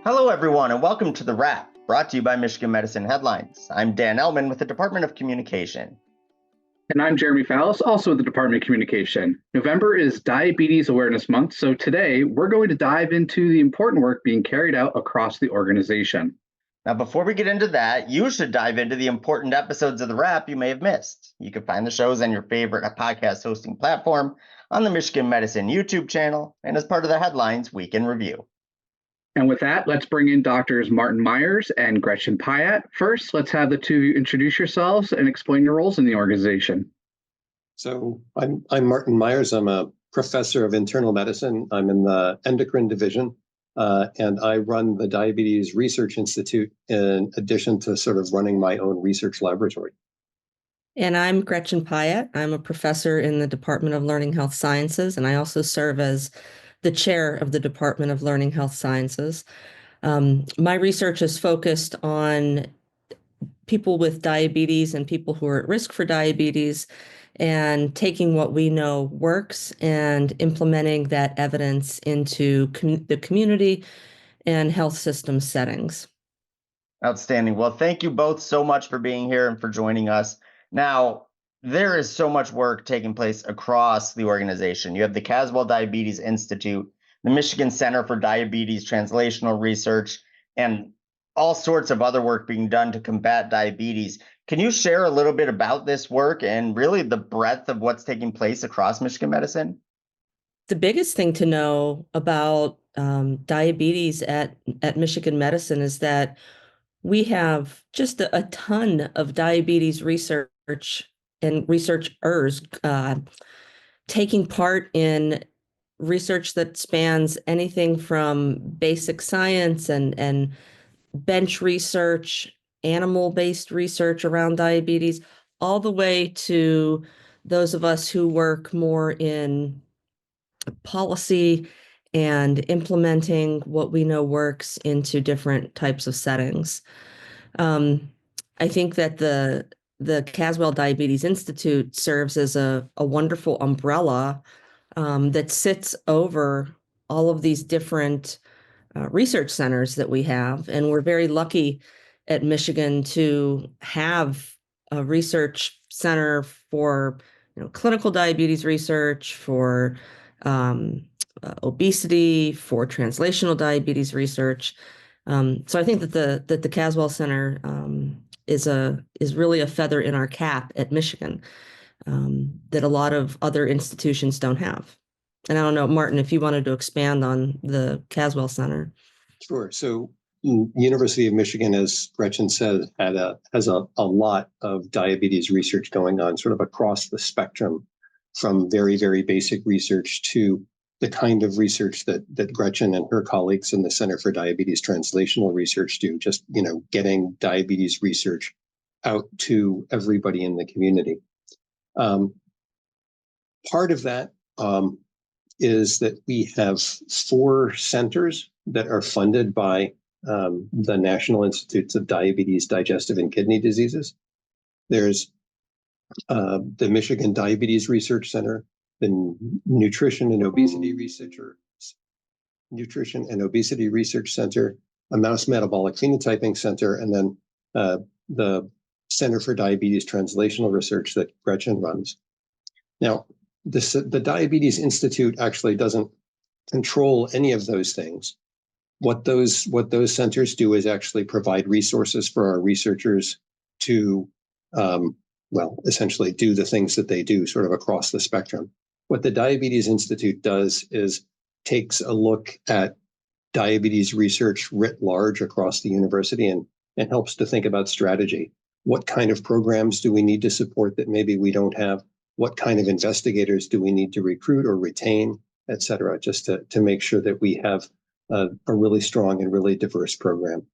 Hello, everyone, and welcome to The Wrap, brought to you by Michigan Medicine Headlines. I'm Dan Ellman with the Department of Communication. And I'm Jeremy Fallis, also with the Department of Communication. November is Diabetes Awareness Month, so today we're going to dive into the important work being carried out across the organization. Now, before we get into that, you should dive into the important episodes of The Wrap you may have missed. You can find the shows on your favorite podcast hosting platform, on the Michigan Medicine YouTube channel, and as part of the Headlines Week in Review. And with that, let's bring in Doctors Martin Myers and Gretchen Pyatt. First, let's have the two of you introduce yourselves and explain your roles in the organization. So I'm Martin Myers. I'm a professor of internal medicine. I'm in the endocrine division, and I run the Diabetes Research Institute in addition to sort of running my own research laboratory. And I'm Gretchen Pyatt. I'm a professor in the Department of Learning Health Sciences, and I also serve as the chair of the Department of Learning Health Sciences. My research is focused on people with diabetes and people who are at risk for diabetes, and taking what we know works and implementing that evidence into the community and health system settings. Outstanding. Well, thank you both so much for being here and for joining us. Now, there is so much work taking place across the organization. You have the Caswell Diabetes Institute, the Michigan Center for Diabetes Translational Research, and all sorts of other work being done to combat diabetes. Can you share a little bit about this work and really the breadth of what's taking place across Michigan medicine? The biggest thing to know about diabetes at Michigan Medicine is that we have just a ton of diabetes research and researchers taking part in research that spans anything from basic science and bench research, animal-based research around diabetes, all the way to those of us who work more in policy and implementing what we know works into different types of settings. I think that the Caswell Diabetes Institute serves as a wonderful umbrella that sits over all of these different research centers that we have. And we're very lucky at Michigan to have a research center for clinical diabetes research, for obesity, for translational diabetes research. So I think that the Caswell Center is really a feather in our cap at Michigan that a lot of other institutions don't have. And I don't know, Martin, if you wanted to expand on the Caswell Center. Sure. So University of Michigan, as Gretchen said, has a lot of diabetes research going on sort of across the spectrum, from very, very basic research to the kind of research that Gretchen and her colleagues in the Center for Diabetes Translational Research do, just, getting diabetes research out to everybody in the community. Part of that is that we have 4 centers that are funded by the National Institutes of Diabetes, Digestive, and Kidney Diseases. There's the Michigan Diabetes Research Center, the Nutrition and Obesity Research Center, a Mouse Metabolic Phenotyping Center, and then the Center for Diabetes Translational Research that Gretchen runs. Now, the Diabetes Institute actually doesn't control any of those things. What those centers do is actually provide resources for our researchers to, essentially do the things that they do sort of across the spectrum. What the Diabetes Institute does is takes a look at diabetes research writ large across the university and helps to think about strategy. What kind of programs do we need to support that maybe we don't have? What kind of investigators do we need to recruit or retain, et cetera, just to make sure that we have a really strong and really diverse program.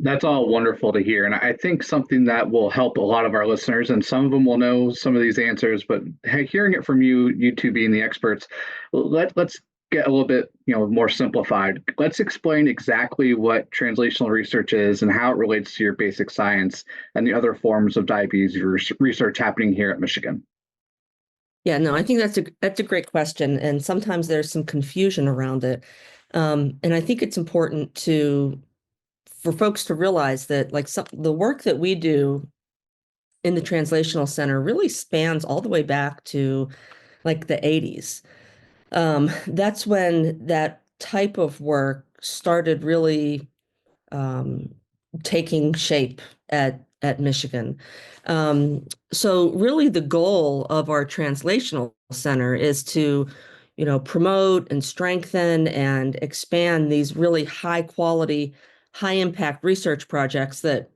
That's all wonderful to hear. And I think something that will help a lot of our listeners, and some of them will know some of these answers, but hearing it from you two being the experts, let's get a little bit more simplified. Let's explain exactly what translational research is and how it relates to your basic science and the other forms of diabetes research happening here at Michigan. Yeah, no, I think that's a great question. And sometimes there's some confusion around it. And I think it's important for folks to realize that like the work that we do in the Translational Center really spans all the way back to like the 80s. That's when that type of work started really taking shape at Michigan. So really the goal of our Translational Center is to, promote and strengthen and expand these really high quality, high impact research projects that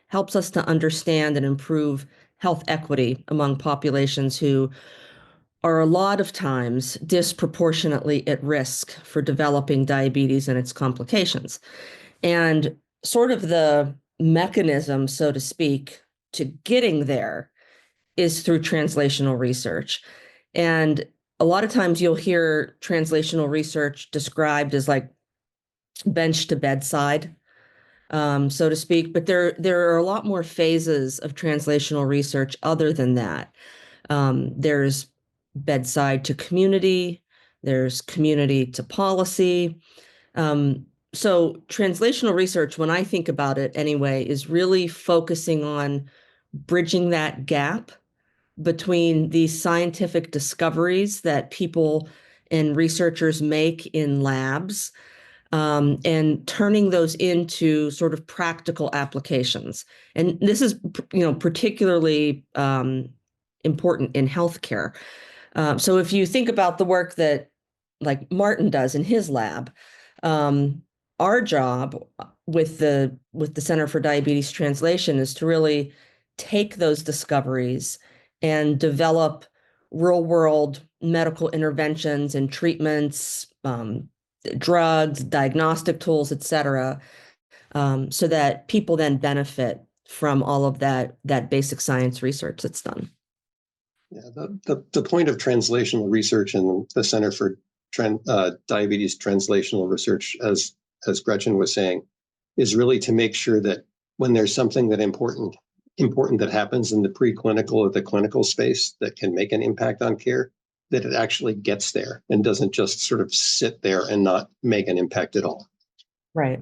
helps us to understand and improve health equity among populations who are a lot of times disproportionately at risk for developing diabetes and its complications. And sort of the mechanism, so to speak, to getting there is through translational research. And a lot of times you'll hear translational research described as like bench to bedside, so to speak. But there are a lot more phases of translational research other than that. There's bedside to community, there's community to policy. So translational research, when I think about it anyway, is really focusing on bridging that gap between these scientific discoveries that people and researchers make in labs, and turning those into sort of practical applications. And this is, particularly important in healthcare. So if you think about the work that like Martin does in his lab, our job with the Center for Diabetes Translation is to really take those discoveries and develop real world medical interventions and treatments, drugs, diagnostic tools, et cetera, so that people then benefit from all of that basic science research that's done. Yeah, the point of translational research and the Center for Diabetes Translational Research, as Gretchen was saying, is really to make sure that when there's something that important that happens in the preclinical or the clinical space that can make an impact on care, that it actually gets there and doesn't just sort of sit there and not make an impact at all. Right.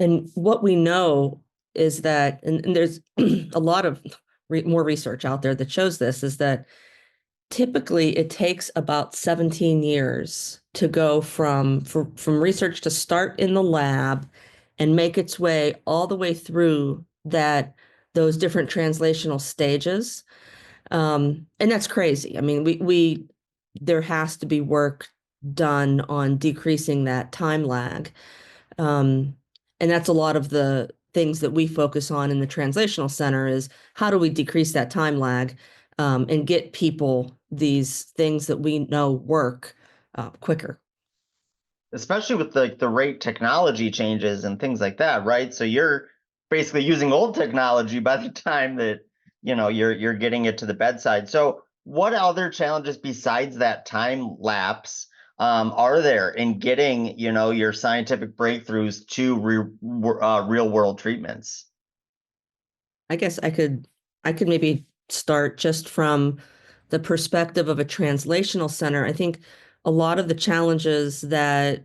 And what we know is that, and there's a lot of more research out there that shows this, is that typically it takes about 17 years to go from research to start in the lab and make its way all the way through those different translational stages. And that's crazy. I mean, there has to be work done on decreasing that time lag. And that's a lot of the things that we focus on in the Translational Center is how do we decrease that time lag, and get people these things that we know work quicker. Especially with the rate technology changes and things like that, right? So you're basically using old technology by the time that you're getting it to the bedside. So what other challenges besides that time lapse are there in getting your scientific breakthroughs to real world treatments? I guess I could maybe start just from the perspective of a translational center. I think a lot of the challenges that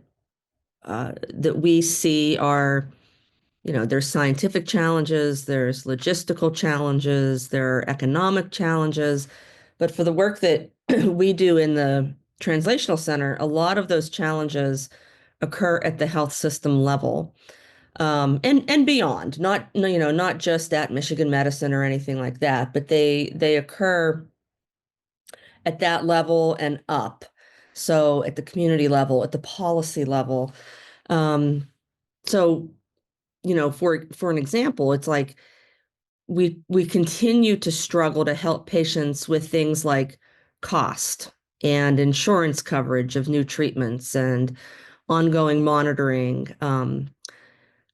we see are, there's scientific challenges, there's logistical challenges, there are economic challenges. But for the work that we do in the Translational Center, a lot of those challenges occur at the health system level, and beyond, not just at Michigan Medicine or anything like that, but they occur at that level and up. So at the community level, at the policy level. So, for an example, it's like we continue to struggle to help patients with things like cost and insurance coverage of new treatments and ongoing monitoring,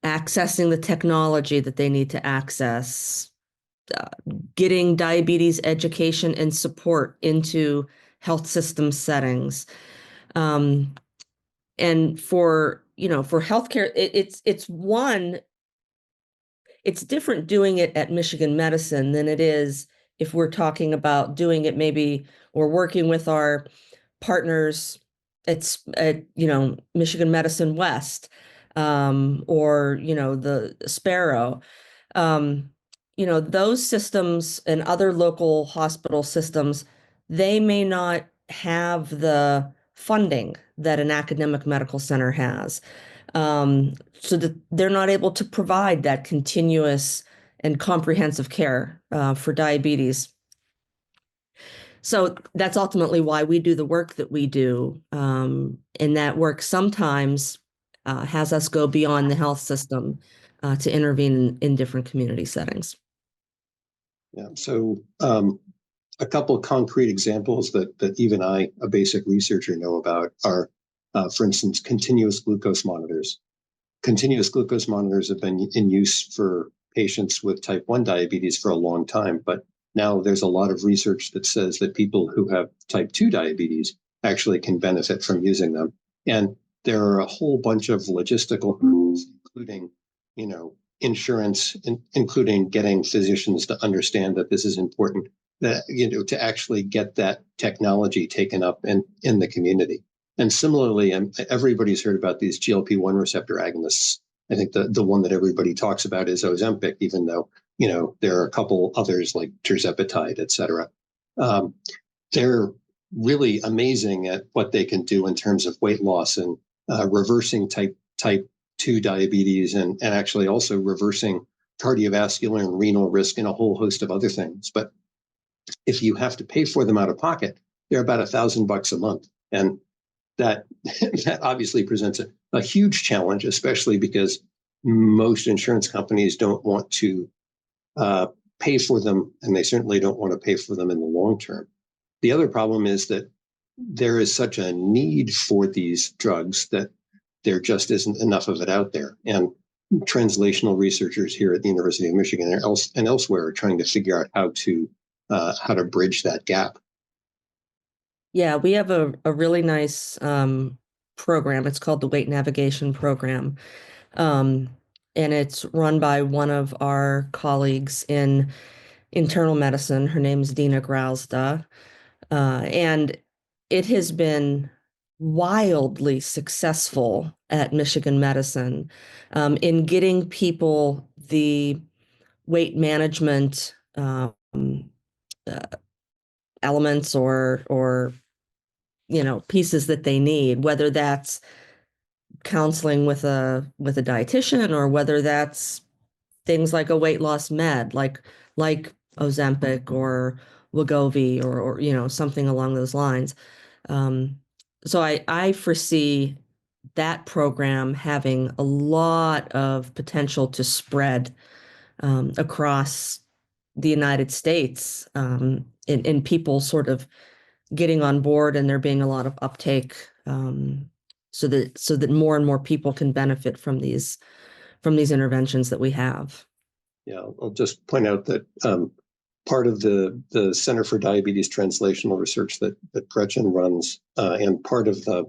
accessing the technology that they need to access, getting diabetes education and support into health system settings. And for healthcare, it's different doing it at Michigan Medicine than it is if we're talking about doing it maybe or working with our partners it's at, Michigan Medicine West, or, the Sparrow. Those systems and other local hospital systems, they may not have the funding that an academic medical center has. So that they're not able to provide that continuous and comprehensive care for diabetes. So that's ultimately why we do the work that we do. And that work sometimes has us go beyond the health system to intervene in different community settings. Yeah. So a couple of concrete examples that even I, a basic researcher, know about are, for instance, continuous glucose monitors. Continuous glucose monitors have been in use for patients with type 1 diabetes for a long time, but now there's a lot of research that says that people who have type 2 diabetes actually can benefit from using them. And there are a whole bunch of logistical hurdles, including, insurance, including getting physicians to understand that this is important, that, to actually get that technology taken up in the community. And similarly, everybody's heard about these GLP-1 receptor agonists. I think the one that everybody talks about is Ozempic, even though, there are a couple others like tirzepatide, et cetera. They're really amazing at what they can do in terms of weight loss and reversing type 2 diabetes and actually also reversing cardiovascular and renal risk and a whole host of other things. But if you have to pay for them out of pocket, they're about $1,000 a month. And that obviously presents a huge challenge, especially because most insurance companies don't want to pay for them, and they certainly don't want to pay for them in the long term. The other problem is that there is such a need for these drugs that there just isn't enough of it out there. And translational researchers here at the University of Michigan and elsewhere are trying to figure out how to bridge that gap. Yeah, we have a really nice program. It's called the Weight Navigation Program. And it's run by one of our colleagues in internal medicine. Her name's Dina Grausda. And it has been wildly successful at Michigan Medicine in getting people the weight management elements or pieces that they need, whether that's counseling with a dietitian or whether that's things like a weight loss med like Ozempic or Wegovy or something along those lines. So I foresee that program having a lot of potential to spread across the United States, in people sort of getting on board and there being a lot of uptake, so that more and more people can benefit from these interventions that we have. Yeah, I'll just point out that part of the Center for Diabetes Translational Research that Gretchen runs, and part of a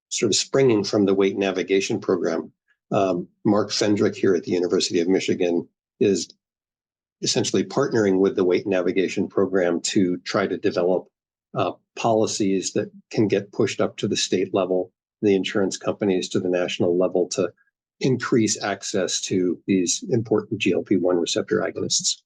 sort of springing from the Weight Navigation Program, Mark Fendrick here at the University of Michigan is essentially partnering with the Weight Navigation Program to try to develop policies that can get pushed up to the state level, the insurance companies to the national level, to increase access to these important GLP-1 receptor agonists.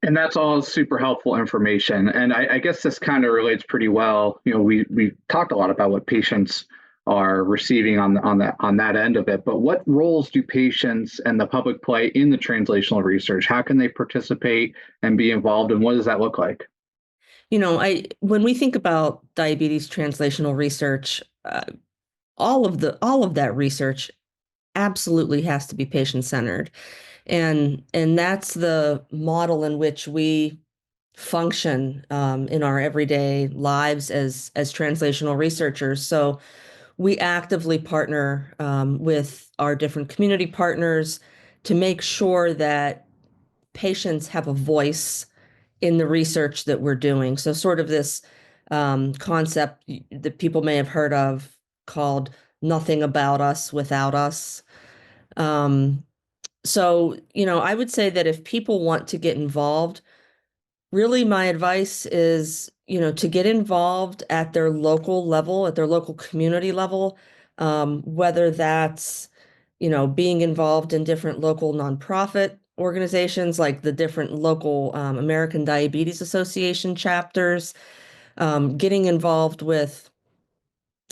And that's all super helpful information. And I guess this kind of relates pretty well. We talked a lot about what patients are receiving on that end of it, but what roles do patients and the public play in the translational research? How can they participate and be involved, and what does that look like? When we think about diabetes translational research, all of that research absolutely has to be patient-centered. And that's the model in which we function in our everyday lives as translational researchers. So we actively partner with our different community partners to make sure that patients have a voice in the research that we're doing. So sort of this concept that people may have heard of called nothing about us without us. So, I would say that if people want to get involved, really my advice is to get involved at their local level, at their local community level, whether that's, being involved in different local nonprofit organizations like the different local American Diabetes Association chapters, getting involved with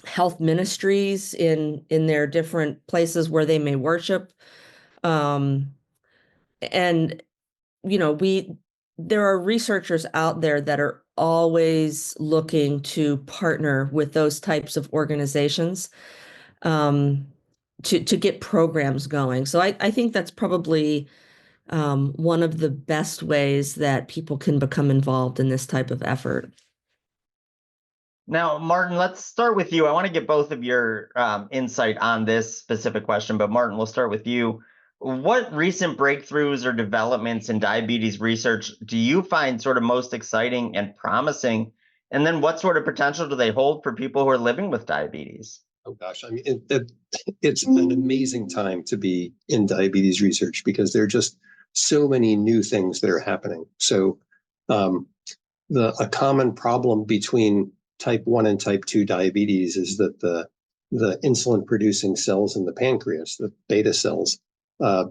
health ministries in their different places where they may worship. Um, and there are researchers out there that are always looking to partner with those types of organizations um, to get programs going. So I think that's probably one of the best ways that people can become involved in this type of effort. Now, Martin, let's start with you. I want to get both of your insight on this specific question, but Martin, we'll start with you. What recent breakthroughs or developments in diabetes research do you find sort of most exciting and promising? And then what sort of potential do they hold for people who are living with diabetes? Oh gosh, I mean, it's an amazing time to be in diabetes research because there are just so many new things that are happening. So a common problem between type 1 and type 2 diabetes is that the insulin producing cells in the pancreas, the beta cells,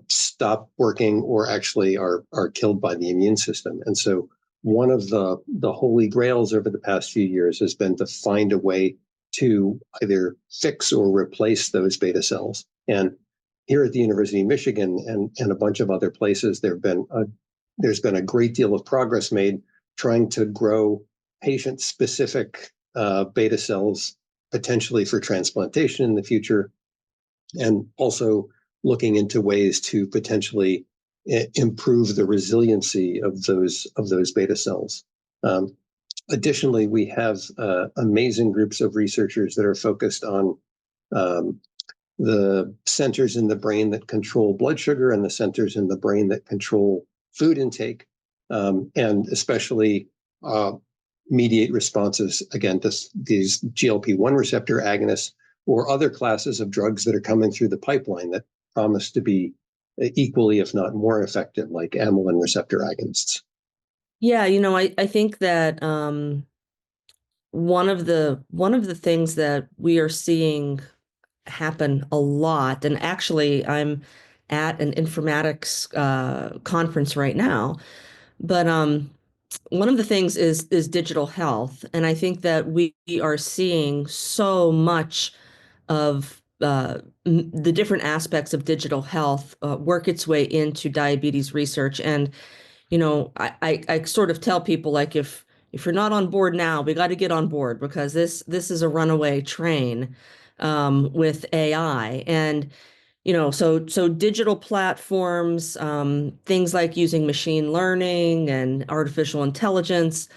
stop working or actually are killed by the immune system. And so one of the holy grails over the past few years has been to find a way to either fix or replace those beta cells. And here at the University of Michigan and a bunch of other places, there's been a great deal of progress made trying to grow patient-specific beta cells, potentially for transplantation in the future, and also looking into ways to potentially improve the resiliency of those beta cells. Additionally, we have amazing groups of researchers that are focused on the centers in the brain that control blood sugar and the centers in the brain that control food intake, and especially mediate responses, again, to these GLP-1 receptor agonists or other classes of drugs that are coming through the pipeline that promise to be equally, if not more effective, like amylin receptor agonists. Yeah, I think that one of the things that we are seeing happen a lot, and actually I'm at an informatics conference right now, but one of the things is digital health, and I think that we are seeing so much of the different aspects of digital health work its way into diabetes research. And I sort of tell people, like, if you're not on board now, we got to get on board because this is a runaway train with AI. And so digital platforms, things like using machine learning and artificial intelligence,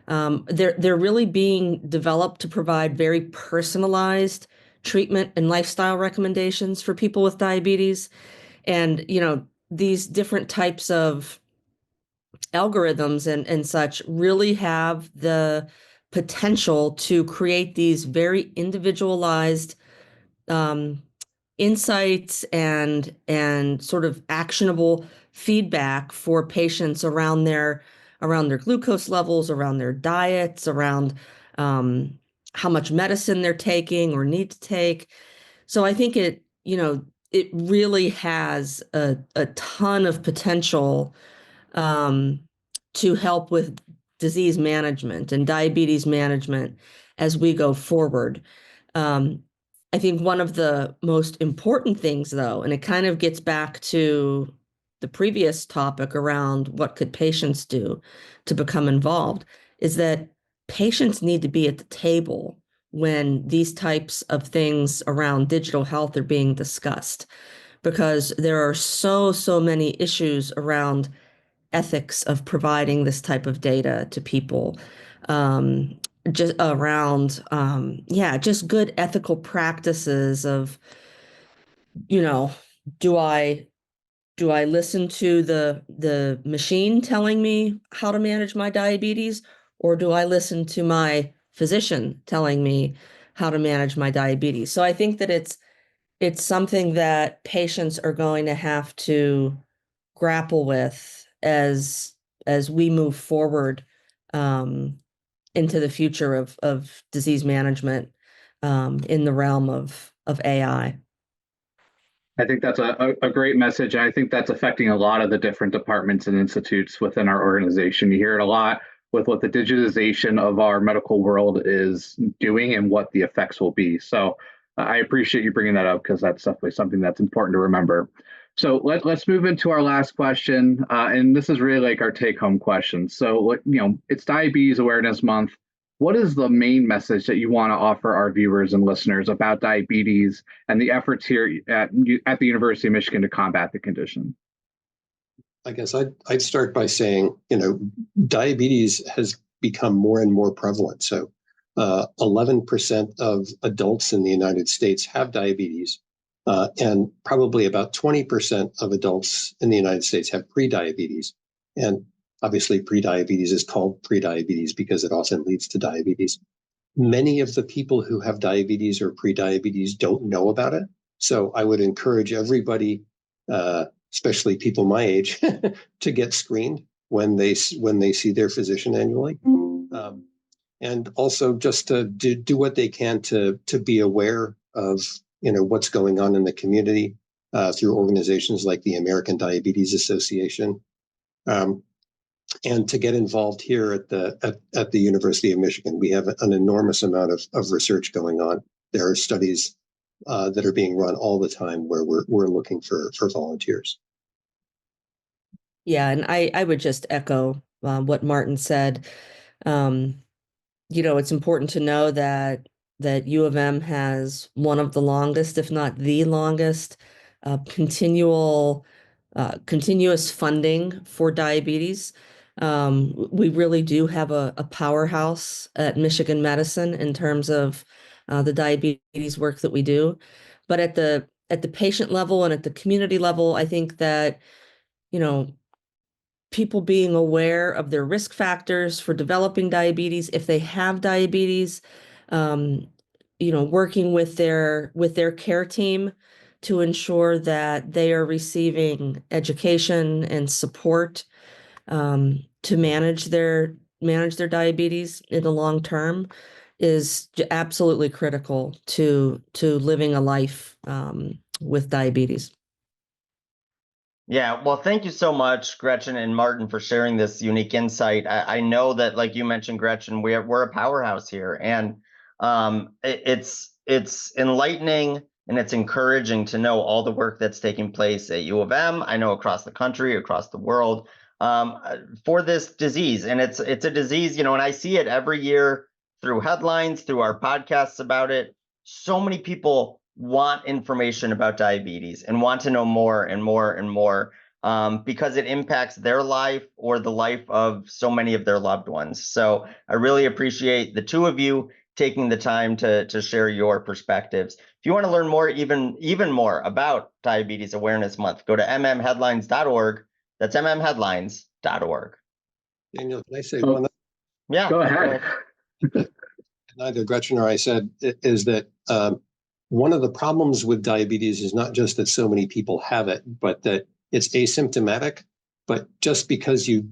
they're really being developed to provide very personalized treatment and lifestyle recommendations for people with diabetes. And these different types of algorithms and such really have the potential to create these very individualized um, insights and sort of actionable feedback for patients around their glucose levels, around their diets, around how much medicine they're taking or need to take. So I think it really has a ton of potential um, to help with disease management and diabetes management as we go forward. Um, I think one of the most important things, though, and it kind of gets back to the previous topic around what could patients do to become involved, is that patients need to be at the table when these types of things around digital health are being discussed, because there are so many issues around ethics of providing this type of data to people, just around just good ethical practices of, do I listen to the machine telling me how to manage my diabetes, or do I listen to my physician telling me how to manage my diabetes? So I think that it's something that patients are going to have to grapple with as we move forward, into the future of disease management in the realm of AI. I think that's a great message. And I think that's affecting a lot of the different departments and institutes within our organization. You hear it a lot with what the digitization of our medical world is doing and what the effects will be. So I appreciate you bringing that up because that's definitely something that's important to remember. So let's move into our last question. And this is really like our take home question. So, it's Diabetes Awareness Month. What is the main message that you want to offer our viewers and listeners about diabetes and the efforts here at the University of Michigan to combat the condition? I guess I'd start by saying, diabetes has become more and more prevalent. So 11% of adults in the United States have diabetes, and probably about 20% of adults in the United States have prediabetes. And obviously, prediabetes is called prediabetes because it often leads to diabetes. Many of the people who have diabetes or prediabetes don't know about it. So I would encourage everybody, especially people my age, to get screened when they see their physician annually, and also just to do what they can to be aware of what's going on in the community through organizations like the American Diabetes Association, and to get involved here at the University of Michigan. We have an enormous amount of research going on. There are studies that are being run all the time where we're looking for volunteers. Yeah, and I would just echo what Martin said. It's important to know that U of M has one of the longest, if not the longest, continuous funding for diabetes. We really do have a powerhouse at Michigan Medicine in terms of the diabetes work that we do. But at the patient level and at the community level, I think that, people being aware of their risk factors for developing diabetes, if they have diabetes, working with their care team to ensure that they are receiving education and support to manage their diabetes in the long term is absolutely critical to living a life with diabetes. Yeah, well, thank you so much, Gretchen and Martin, for sharing this unique insight. I know that, like you mentioned, Gretchen, we're a powerhouse here, and it's enlightening and it's encouraging to know all the work that's taking place at U of M. I know across the country, across the world, for this disease, and it's a disease, and I see it every year through headlines, through our podcasts about it. So many people want information about diabetes and want to know more and more and more, because it impacts their life or the life of so many of their loved ones. So I really appreciate the two of you taking the time to share your perspectives. If you want to learn more, even more about Diabetes Awareness Month, go to mmheadlines.org. That's mmheadlines.org. Daniel, can I say one? Yeah, go ahead. Neither Gretchen or I said is that one of the problems with diabetes is not just that so many people have it, but that it's asymptomatic. But just because you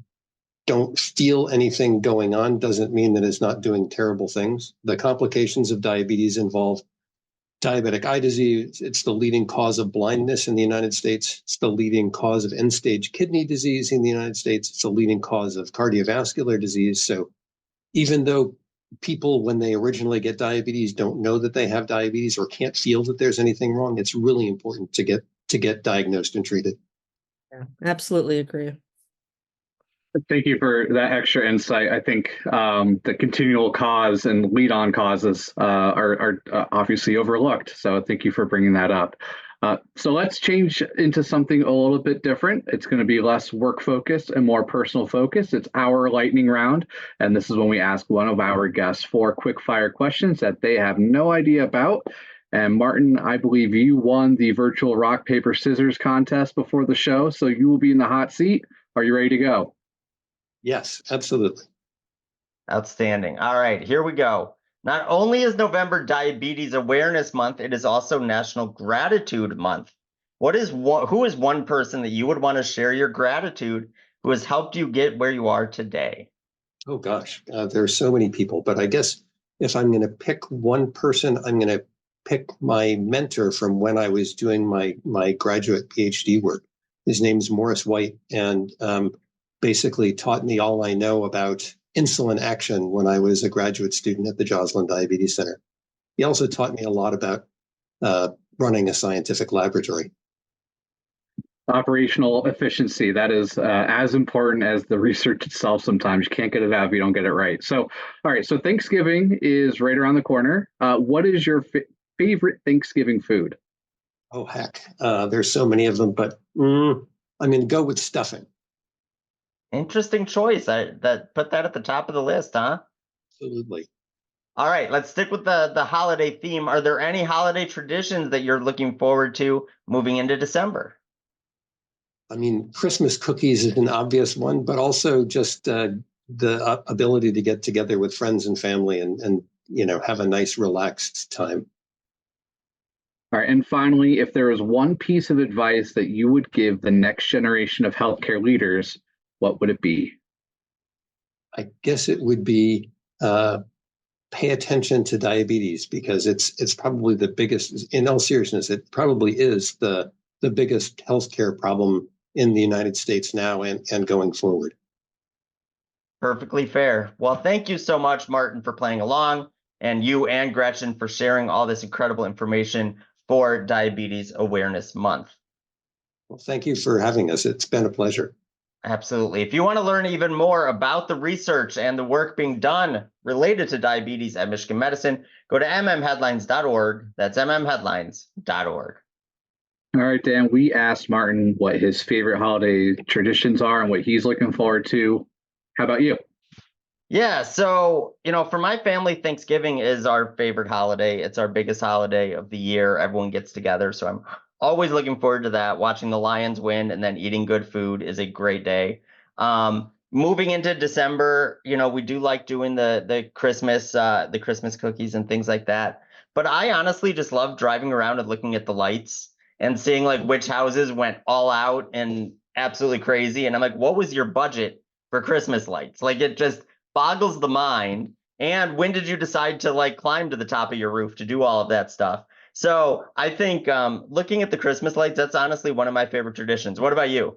don't feel anything going on doesn't mean that it's not doing terrible things. The complications of diabetes involve diabetic eye disease. It's the leading cause of blindness in the United States. It's the leading cause of end-stage kidney disease in the United States. It's the leading cause of cardiovascular disease. So even though people, when they originally get diabetes, don't know that they have diabetes or can't feel that there's anything wrong, it's really important to get diagnosed and treated. Yeah, absolutely agree. Thank you for that extra insight. I think the continual cause and lead-on causes are obviously overlooked. So thank you for bringing that up. So let's change into something a little bit different. It's going to be less work focused and more personal focused. It's our lightning round. And this is when we ask one of our guests 4 quick fire questions that they have no idea about. And Martin, I believe you won the virtual rock, paper, scissors contest before the show. So you will be in the hot seat. Are you ready to go? Yes, absolutely. Outstanding. All right, here we go. Not only is November Diabetes Awareness Month, it is also National Gratitude Month. Who is one person that you would want to share your gratitude who has helped you get where you are today? Oh gosh, there are so many people, but I guess if I'm going to pick one person, I'm going to pick my mentor from when I was doing my graduate PhD work. His name's Morris White, and basically taught me all I know about insulin action when I was a graduate student at the Joslin Diabetes Center. He also taught me a lot about running a scientific laboratory. Operational efficiency, that is as important as the research itself. Sometimes you can't get it out if you don't get it right. So, all right, so Thanksgiving is right around the corner. What is your favorite Thanksgiving food? Oh, heck, there's so many of them, but I'm going to go with stuffing. Interesting choice. That put that at the top of the list, huh? Absolutely. All right, let's stick with the holiday theme. Are there any holiday traditions that you're looking forward to moving into December? I mean, Christmas cookies is an obvious one, but also just the ability to get together with friends and family and have a nice relaxed time. All right, and finally, if there was one piece of advice that you would give the next generation of healthcare leaders, what would it be? I guess it would be pay attention to diabetes, because it's probably the biggest, in all seriousness, it probably is the biggest healthcare problem in the United States now and going forward. Perfectly fair. Well, thank you so much, Martin, for playing along, and you and Gretchen for sharing all this incredible information for Diabetes Awareness Month. Well, thank you for having us. It's been a pleasure. Absolutely. If you want to learn even more about the research and the work being done related to diabetes at Michigan Medicine, go to mmheadlines.org. That's mmheadlines.org. All right, Dan, we asked Martin what his favorite holiday traditions are and what he's looking forward to. How about you? Yeah, so, for my family, Thanksgiving is our favorite holiday. It's our biggest holiday of the year. Everyone gets together, so I'm always looking forward to that. Watching the Lions win and then eating good food is a great day. Moving into December, we do like doing the Christmas cookies and things like that. But I honestly just love driving around and looking at the lights and seeing like which houses went all out and absolutely crazy. And I'm like, what was your budget for Christmas lights? Like, it just boggles the mind. And when did you decide to like climb to the top of your roof to do all of that stuff? So I think looking at the Christmas lights, that's honestly one of my favorite traditions. What about you?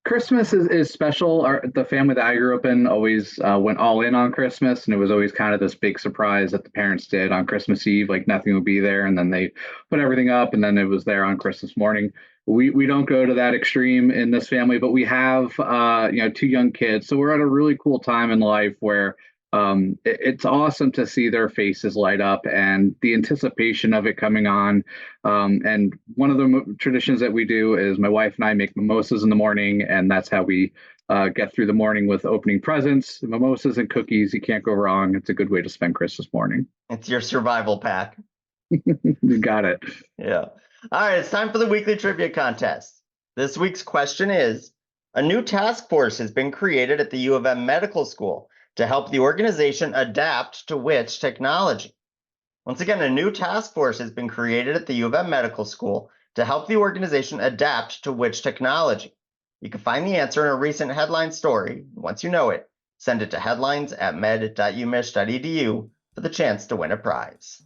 Christmas is special. The family that I grew up in always went all in on Christmas, and it was always kind of this big surprise that the parents did on Christmas Eve, like nothing would be there, and then they put everything up, and then it was there on Christmas morning. We don't go to that extreme in this family, but we have 2 young kids, so we're at a really cool time in life where it's awesome to see their faces light up and the anticipation of it coming on. And one of the traditions that we do is my wife and I make mimosas in the morning, and that's how we get through the morning with opening presents, mimosas and cookies. You can't go wrong. It's a good way to spend Christmas morning. It's your survival pack. You got it. Yeah. All right, it's time for the weekly trivia contest. This week's question is, a new task force has been created at the U of M Medical School to help the organization adapt to which technology? Once again, a new task force has been created at the U of M Medical School to help the organization adapt to which technology? You can find the answer in a recent headline story. Once you know it, send it to headlines@med.umich.edu for the chance to win a prize.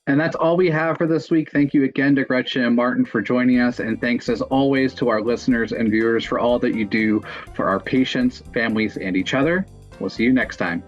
And that's all we have for this week. Thank you again to Gretchen and Martin for joining us. And thanks as always to our listeners and viewers for all that you do for our patients, families, and each other. We'll see you next time.